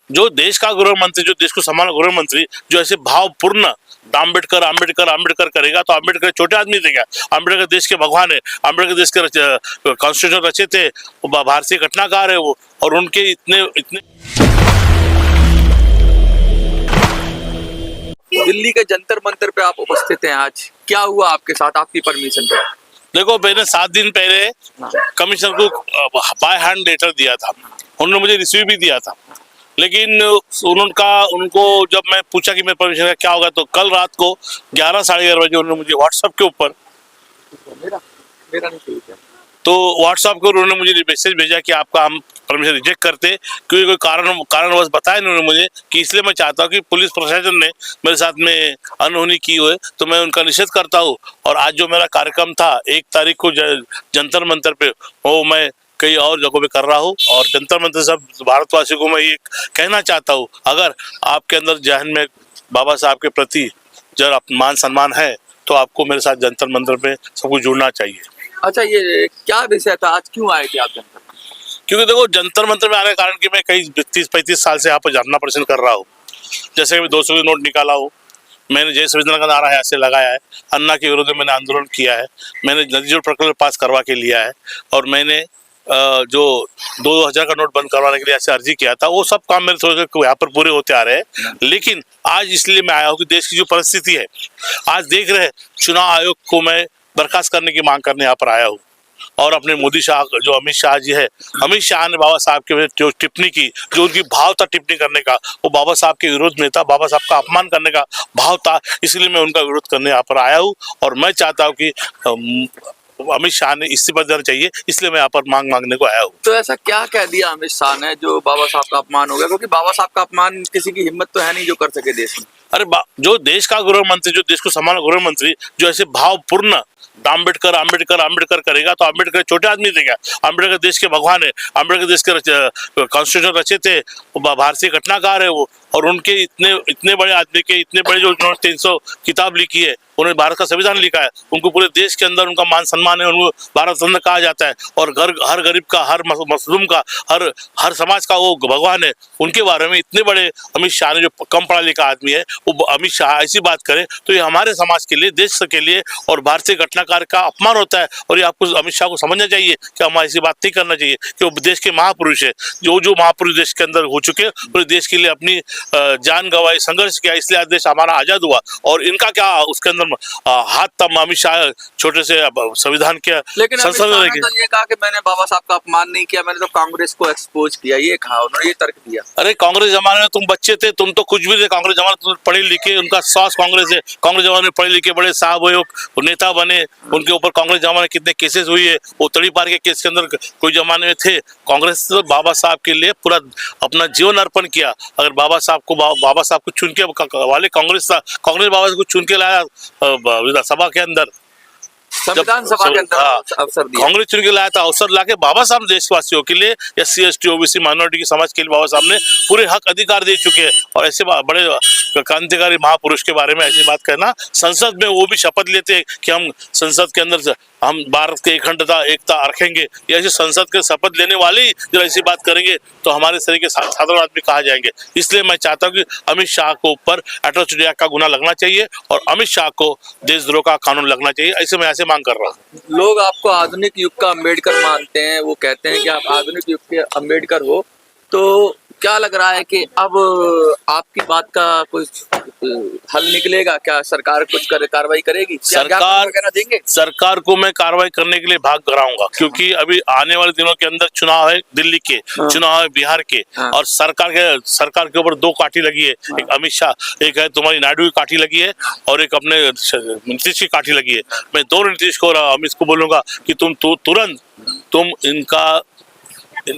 जो देश का गृह मंत्री, जो देश को संभालना गृह मंत्री, जो ऐसे भावपूर्ण आम्बेडकर आम्बेडकर आम्बेडकर करेगा, तो आम्बेडकर छोटे आदमी थे क्या? आम्बेडकर देश के भगवान है, आम्बेडकर देश के कॉन्स्टिट्यूशन रचे थे, भारतीय घटनाकार है वो, और उनके इतने इतने। दिल्ली के जंतर मंतर पे आप उपस्थित हैं आज, क्या हुआ आपके साथ, आपकी परमिशन पे? देखो, मैंने 7 दिन पहले कमिश्नर को बाय हैंड लेटर दिया था, उन्होंने मुझे रिसीव भी दिया था, लेकिन उनको जब मैं पूछा कि मेरे परमिशन का क्या होगा, तो कल रात को 11 साढ़े 11 बजे उन्होंने मुझे व्हाट्सएप के ऊपर मेरा नहीं ठीक है, तो व्हाट्सएप पर उन्होंने मुझे मैसेज भेजा कि आपका हम परमिशन रिजेक्ट करते, क्योंकि कोई कारणवश बताया उन्होंने मुझे कि इसलिए मैं चाहता हूँ कि पुलिस प्रशासन ने मेरे साथ में अनहोनी की हुई, तो मैं उनका निषेध करता हूँ। और आज जो मेरा कार्यक्रम था 1 तारीख को जंतर मंतर पे, वो मैं कई और जगहों पे कर रहा हूँ, और जंतर मंतर सब भारतवासियों को मैं ये कहना चाहता हूँ, अगर आपके अंदर जहन में बाबा साहब के प्रति जब मान सम्मान है, तो आपको मेरे साथ जंतर मंतर पे सबको जुड़ना चाहिए। अच्छा, ये क्या विषय था, आज क्यों आए थे आप जंतर? क्योंकि देखो, जंतर मंतर में आने के कारण कि मैं कई 30-35 साल से यहाँ पर धरना प्रदर्शन कर रहा हूँ। जैसे मैं 200 के नोट निकाला हूँ, मैंने जय संविधान का नारा ऐसे लगाया है, अन्ना के विरोध में मैंने आंदोलन किया है, मैंने नदी जोड़ प्रकल्प पास करवा के लिया है, और मैंने जो 2000 का नोट बंद करवाने के लिए ऐसे अर्जी किया था, वो सब काम मेरे थोड़े यहाँ पर पूरे होते आ रहे हैं। लेकिन आज इसलिए मैं आया हूँ कि देश की जो परिस्थिति है, आज देख रहे हैं, चुनाव आयोग को मैं बर्खास्त करने की मांग करने यहाँ पर आया हूँ, और अपने मोदी शाह जो अमित शाह जी है, अमित शाह ने बाबा साहब के जो टिप्पणी की, जो उनकी भाव था टिप्पणी करने का, वो बाबा साहब के विरोध में था, बाबा साहब का अपमान करने का भाव था, इसलिए मैं उनका विरोध करने यहाँ पर आया हूँ। और मैं चाहता हूँ कि अमित शाह ने इस्तीफा देना चाहिए, इसलिए मैं यहाँ पर मांग मांगने को आया हूँ। तो ऐसा क्या कह दिया अमित शाह ने जो बाबा साहब का अपमान हो गया? क्योंकि बाबा साहब का अपमान किसी की हिम्मत तो है नहीं जो कर सके देश में। अरे जो देश का गृह मंत्री, जो देश को संभालना गृह मंत्री, जो ऐसे भावपूर्ण आम्बेडकर आम्बेडकर आम्बेडकर करेगा, तो आम्बेडकर छोटे आदमी थे क्या? आम्बेडकर देश के भगवान है, आम्बेडकर देश के कॉन्स्टिट्यूशन रचे थे, भारतीय घटनाकार है वो, और उनके इतने बड़े आदमी के इतने बड़े जो 300 किताब लिखी है, उन्होंने भारत का संविधान लिखा है, उनको पूरे देश के अंदर उनका मान सम्मान है, उनको भारत रत्न कहा जाता है, और हर गरीब का, हर मजलूम का, हर समाज का वो भगवान है। उनके बारे में इतने बड़े अमित शाह ने, जो कम पढ़ा लिखा आदमी है, वो अमित शाह ऐसी बात करे, तो ये हमारे समाज के लिए, देश के लिए और भारतीय घटनाकार का अपमान होता है। और ये आपको अमित शाह को समझना चाहिए कि हमें ऐसी बात नहीं करना चाहिए, कि वो देश के महापुरुष है, जो महापुरुष देश के अंदर हो चुके, पूरे देश के लिए अपनी जान गंवाई, संघर्ष किया, इसलिए आज देश हमारा आजाद हुआ। और इनका क्या उसके अंदर हाथ था? अमित शाह छोटे से संविधान के लेकिन संसद में ये कहा कि मैंने बाबा साहब का अपमान नहीं किया, मैंने तो कांग्रेस को एक्सपोज किया, ये कहा उन्होंने, ये तर्क दिया। अरे, कांग्रेस जमाने में तुम बच्चे थे, तुम तो कुछ भी थे। कांग्रेस जमाने तुम पढ़े लिखे, उनका सास कांग्रेस है, कांग्रेस जमाने में पढ़े लिखे बड़े साहब हुए, नेता बने, उनके ऊपर कांग्रेस जमाने में कितने केसेस हुई है, वो तड़ीपार के केस के अंदर कोई जमाने में थे। कांग्रेस तो बाबा साहब के लिए पूरा अपना जीवन अर्पण किया। अगर बाबा साहब को चुन के वाले कांग्रेस था, कांग्रेस बाबा को चुन के लाया विधानसभा के अंदर, संविधान सभा के अंदर अवसर दिया, कांग्रेस चुन के लाया था, अवसर लाके बाबा साहब देशवासियों के लिए, SC ST OBC माइनॉरिटी के समाज के लिए बाबा साहब ने पूरे हक अधिकार दे चुके हैं। और ऐसे बड़े क्रांतिकारी महापुरुष के बारे में ऐसी बात कहना, संसद में वो भी शपथ लेते हैं कि हम संसद के अंदर हम भारत के अखंडता एकता रखेंगे, या ऐसे संसद के शपथ लेने वाले ही जब ऐसी बात करेंगे, तो हमारे शरीर के साधारण आदमी कहा जाएंगे। इसलिए मैं चाहता हूँ कि अमित शाह को ऊपर एट्रोसिटी एक्ट का गुना लगना चाहिए, और अमित शाह को देशद्रोह का कानून लगना चाहिए। ऐसे मैं ऐसे मांग कर रहा हूँ। लोग आपको आधुनिक युग का अम्बेडकर मानते हैं, वो कहते हैं कि आप आधुनिक युग के अम्बेडकर हो, तो क्या लग रहा है कि अब आपकी बात का कुछ हल निकलेगा? क्या सरकार कुछ कार्रवाई करेगी? सरकार को मैं कार्रवाई करने के लिए भाग कराऊंगा, क्योंकि अभी आने वाले दिनों के अंदर चुनाव है दिल्ली के, चुनाव है बिहार के, और सरकार के ऊपर 2 काठी लगी है। एक अमित शाह, एक है तुम्हारी नायडू की काठी लगी है, और एक अपने नीतीश की काठी लगी है। मैं दोनों नीतीश को और अमित को बोलूंगा कि तुरंत तुम इनका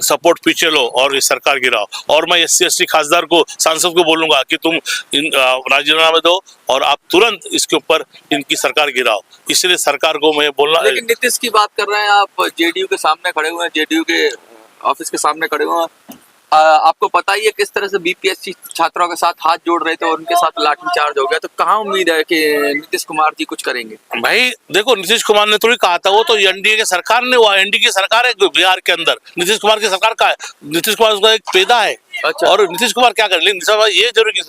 सपोर्ट पीछे लो और ये सरकार गिराओ। और मैं SC ST खासदार को, सांसद को बोलूंगा कि तुम राजीनामा दो और आप तुरंत इसके ऊपर इनकी सरकार गिराओ। इसलिए सरकार को मैं बोलना। लेकिन नीतीश की बात कर रहे हैं आप, JDU के सामने खड़े हुए हैं, JDU के ऑफिस के सामने खड़े हुए हैं, आपको पता ही है किस तरह से BPSC छात्रों के साथ हाथ जोड़ रहे थे और उनके साथ लाठीचार्ज हो गया। तो कहाँ उम्मीद है कि नीतीश कुमार जी कुछ करेंगे? भाई देखो, नीतीश कुमार ने थोड़ी कहा था, वो तो NDA की सरकार ने हुआ, NDA की सरकार है बिहार के अंदर। नीतीश कुमार की सरकार का है, नीतीश कुमार उसका एक पेदा है, अच्छा। और नीतीश कुमार क्या कर, लेकिन नीतीश कुमार ये जरूर कि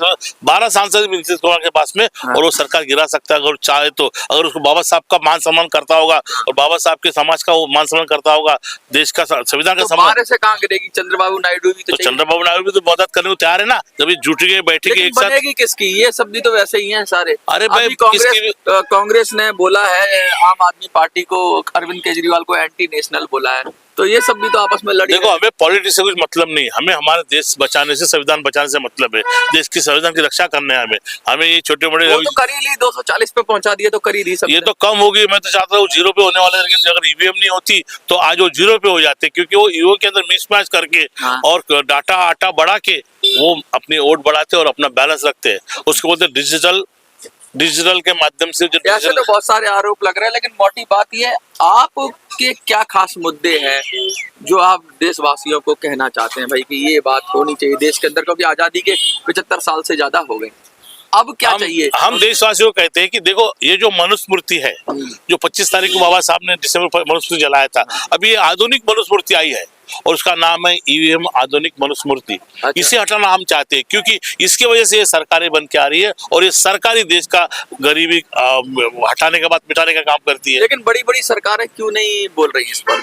12 सांसद भी नीतीश कुमार के पास में, और वो सरकार गिरा सकता है अगर चाहे तो। अगर उसको बाबा साहब का मान सम्मान करता होगा और बाबा साहब के समाज का वो मान सम्मान करता होगा, देश का संविधान का तो सम्मान, 12 से कहाँ गिरेगी? चंद्रबाबू नायडू भी तो चाहिए। चंद्रबाबू नायडू भी तो मदद करने को तैयार है ना, जब ये जुटेंगे बैठेंगे लेकिन एक साथ। बनेगी किसकी? ये सब भी तो वैसे ही हैं सारे। अरे भाई, अभी कांग्रेस किसकी कांग्रेस ने बोला है आम आदमी पार्टी को, अरविंद केजरीवाल को एंटी नेशनल बोला है, तो ये सब भी तो आपस में लड़ी देखो, हमें पॉलिटिक्स से कुछ मतलब नहीं, हमें हमारे देश बचाने से, संविधान बचाने से मतलब है। देश की संविधान की रक्षा करने है हमें ये छोटे बड़े, वो तो कर ही ली, 240 पे पहुंचा दिए तो कर ही दी सब। ये तो कम होगी। मैं तो चाहता हूँ 0 पे होने वाले, लेकिन अगर ईवीएम नहीं होती तो आज वो 0 पे हो जाते, क्योंकि वो ईवीएम के अंदर मिसमैच करके और डाटा आटा बढ़ा के वो अपनी वोट बढ़ाते और अपना बैलेंस रखते हैं। उसको बोलते हैं डिजिटल के माध्यम से। जो ऐसे तो बहुत सारे आरोप लग रहे हैं, लेकिन मोटी बात ये है, आपके क्या खास मुद्दे हैं जो आप देशवासियों को कहना चाहते हैं भाई कि ये बात होनी चाहिए देश के अंदर, क्योंकि आजादी के 75 साल से ज्यादा हो गए, अब क्या चाहिए? हम देशवासियों को कहते हैं कि देखो, ये जो मनुस्मृति है, जो 25 तारीख को बाबा साहब ने दिसंबर मनुस्मृति जलाया था, अभी ये आधुनिक मनुस्मृति आई है और उसका नाम है ईवीएम आधुनिक मनुस्मृति। अच्छा। इसे हटाना हम चाहते हैं, क्योंकि इसकी वजह से ये सरकारें बन के आ रही है और ये सरकारी देश का गरीबी हटाने के बाद मिटाने का काम करती है। लेकिन बड़ी बड़ी सरकारें क्यों नहीं बोल रही इस पर?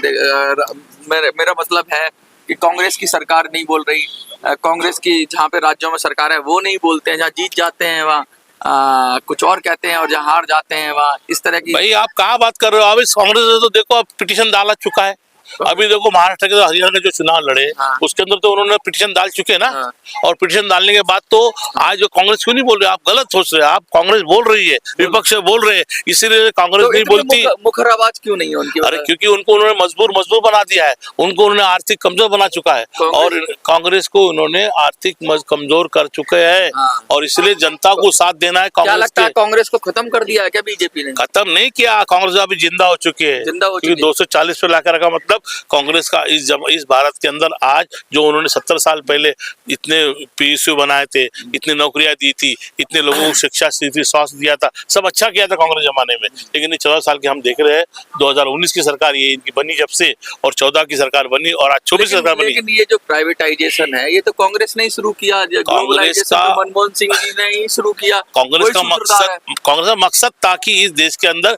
मेरा मतलब है कि कांग्रेस की सरकार नहीं बोल रही, कांग्रेस की जहाँ पे राज्यों में सरकार है वो नहीं बोलते हैं, जहाँ जीत जाते हैं वहाँ कुछ और कहते हैं और जहाँ हार जाते हैं वहाँ इस तरह की। भाई, आप कहाँ बात कर रहे हो? अब इस कांग्रेस ने तो देखो, अब पिटीशन डाला चुका है। अभी देखो, महाराष्ट्र के हरियाणा के जो चुनाव लड़े, उसके अंदर तो उन्होंने पिटीशन डाल चुके हैं ना। और पिटीशन डालने के बाद तो आज जो कांग्रेस क्यों नहीं बोल रहे? आप गलत सोच रहे हैं। आप कांग्रेस बोल रही है, विपक्ष बोल रहे हैं, इसीलिए कांग्रेस तो नहीं बोलती। मुखर आवाज क्यों नहीं है उनकी? अरे क्योंकि उनको उन्होंने मजबूर बना दिया है, उनको उन्होंने आर्थिक कमजोर बना चुका है, और कांग्रेस को उन्होंने आर्थिक कमजोर कर चुके हैं, और इसलिए जनता को साथ देना है। क्या कांग्रेस लगता है कांग्रेस को खत्म कर दिया है क्या बीजेपी ने? खत्म नहीं किया, कांग्रेस अभी जिंदा हो चुकी है। जिंदा हो चुकी है। 240 पे लाकर रखा, मतलब कांग्रेस का इस भारत के अंदर आज जो उन्होंने 70 साल पहले इतने पीएसयू बनाए थे, इतनी नौकरियां दी थी, इतने लोगों को शिक्षा दी थी, स्वास्थ्य दिया था, सब अच्छा किया था कांग्रेस जमाने में। लेकिन ये 14 साल की हम देख रहे हैं, 2019 की सरकार ये इनकी बनी जब से, और 14 की सरकार बनी, और आज 24 सरकार बनी। लेकिन ये जो प्राइवेटाइजेशन है ये तो कांग्रेस ने ही शुरू किया, ग्लोबलाइजेशन तो मनमोहन सिंह जी ने ही शुरू किया। कांग्रेस का मकसद था कि इस देश के अंदर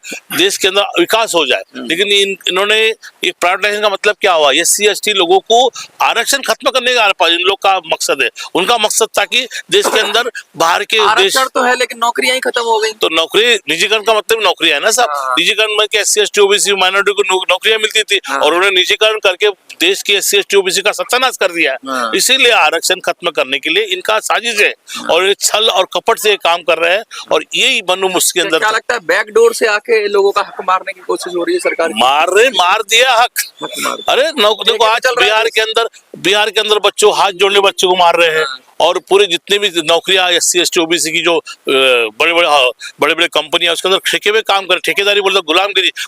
विकास हो जाए, लेकिन इन्होंने एक प्राइवेटाइजेशन का मतलब क्या हुआ? SC/ST लोगों को आरक्षण खत्म करने का इन लोग का मकसद है। उनका मकसद था कि देश के अंदर बाहर के देश तो है, लेकिन नौकरियां ही खत्म हो गई। तो नौकरी, निजीकरण का मतलब नौकरियां है ना सब। निजीकरण में SC/ST OBC माइनॉरिटी को नौकरियां मिलती थी, और उन्होंने निजीकरण करके देश के SC/ST OBC का सत्यानाश कर दिया है। इसीलिए आरक्षण खत्म करने के लिए इनका साजिश है, और ये छल और कपट से काम कर रहे हैं, और यही बनो मुझके अंदर। क्या लगता है बैकडोर से आके लोगों का हक मारने की कोशिश हो रही है सरकार? मार दिया हक। अरे देखो, आज बिहार के अंदर बच्चों, हाथ जोड़ने बच्चों को मार रहे हैं, और पूरे जितने भी नौकरियां SC/ST OBC की जो बड़े बड़े कंपनियां, उसके अंदर ठेके में काम कर, ठेकेदारी बोलता,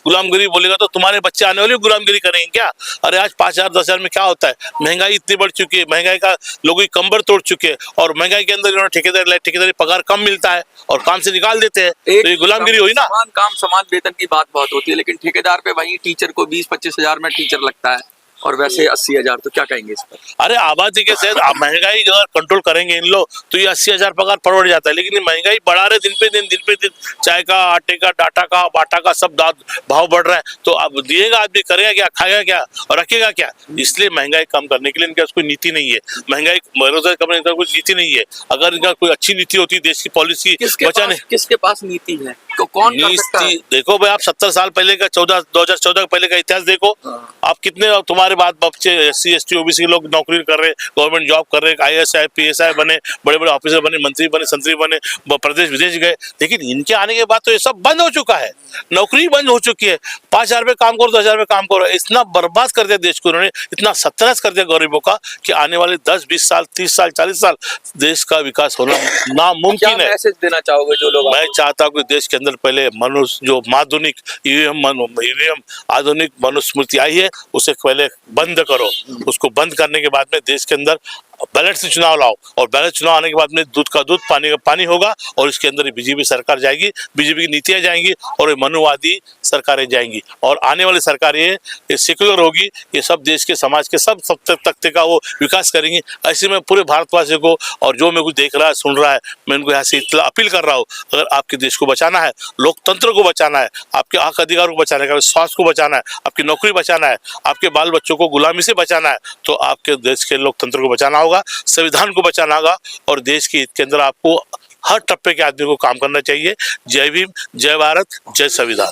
गुलामगिरी बोलेगा तो तुम्हारे बच्चे आने वाले गुलामगिरी करेंगे क्या? अरे आज 5,000 10,000 में क्या होता है? महंगाई इतनी बढ़ चुकी है, महंगाई का लोगों की कंबर तोड़ चुके हैं, और महंगाई के अंदर इन्होंने ठेकेदारी पगार कम मिलता है और काम से निकाल देते हैं, तो ये गुलामगिरी हुई ना। समान काम समान वेतन की बात बहुत होती है, लेकिन ठेकेदार पे वही टीचर को 20-25 हजार में टीचर लगता है, और वैसे 80,000, तो क्या कहेंगे इस पर? अरे आबादी के साथ महंगाई अगर कंट्रोल करेंगे इन लोग तो ये 80,000 पगार पड़ जाता है, लेकिन महंगाई बढ़ा रहे दिन पे दिन। चाय का, आटे का, डाटा का, बाटा का सब भाव बढ़ रहा है, तो अब दिएगा आदमी, करेगा क्या, खाएगा क्या और रखेगा क्या? इसलिए महंगाई कम करने के लिए इनके पास कोई नीति नहीं है। महंगाई बेरोजगारी कम करने का कोई नीति नहीं है। अगर इनका कोई अच्छी नीति होती, देश की पॉलिसी बचाने, किसके पास नीति है? कौन कर सकता है? देखो भाई, आप 70 साल पहले का 2014 पहले का इतिहास देखो। आप कितने तुम्हारे बाद बच्चे SC/ST OBC लोग नौकरी कर रहे, गवर्नमेंट जॉब कर रहे, IAS PSI बने, बड़े ऑफिसर बने, मंत्री बने, संतरी बने, प्रदेश विदेश गए। लेकिन इनके आने के बाद तो ये सब बंद हो चुका है, नौकरी बंद हो चुकी है। 5,000 रुपये काम करो, 10,000 रुपये काम करो, इतना बर्बाद कर दिया देश को उन्होंने, इतना सत्यानाश कर दिया गरीबों का, कि आने वाले 10-20 साल, 30 साल, 40 साल देश का विकास होना नामुमकिन है। मैसेज देना चाहोगे जो लोग? मैं चाहता हूँ कि देश के अंदर पहले मनुष्य जो आधुनिक ईवीएम आधुनिक मनुस्मृति आई है उसे पहले बंद करो। उसको बंद करने के बाद में देश के अंदर बैलेट से चुनाव लाओ, और बैलेट चुनाव आने के बाद में दूध का दूध पानी का पानी होगा, और इसके अंदर बीजेपी सरकार जाएगी, बीजेपी की नीतियां जाएंगी और ये मनुवादी सरकारें जाएंगी, और आने वाली सरकार ये सेक्युलर होगी, ये सब देश के समाज के सब तख्ते का वो विकास करेंगी। ऐसे में पूरे भारतवासियों को और जो मैं कुछ देख रहा है सुन रहा है, मैं इनको यहाँ से इतना अपील कर रहा हूँ, अगर आपके देश को बचाना है, लोकतंत्र को बचाना है, आपके हक अधिकारों को बचाना है, स्वास्थ्य को बचाना है, आपकी नौकरी बचाना है, आपके बाल बच्चों को गुलामी से बचाना है, तो आपके देश के लोकतंत्र को बचाना होगा, संविधान को बचाना होगा, और देश के हित के अंदर आपको हर टप्पे के आदमी को काम करना चाहिए। जय भीम, जय भारत, जय संविधान।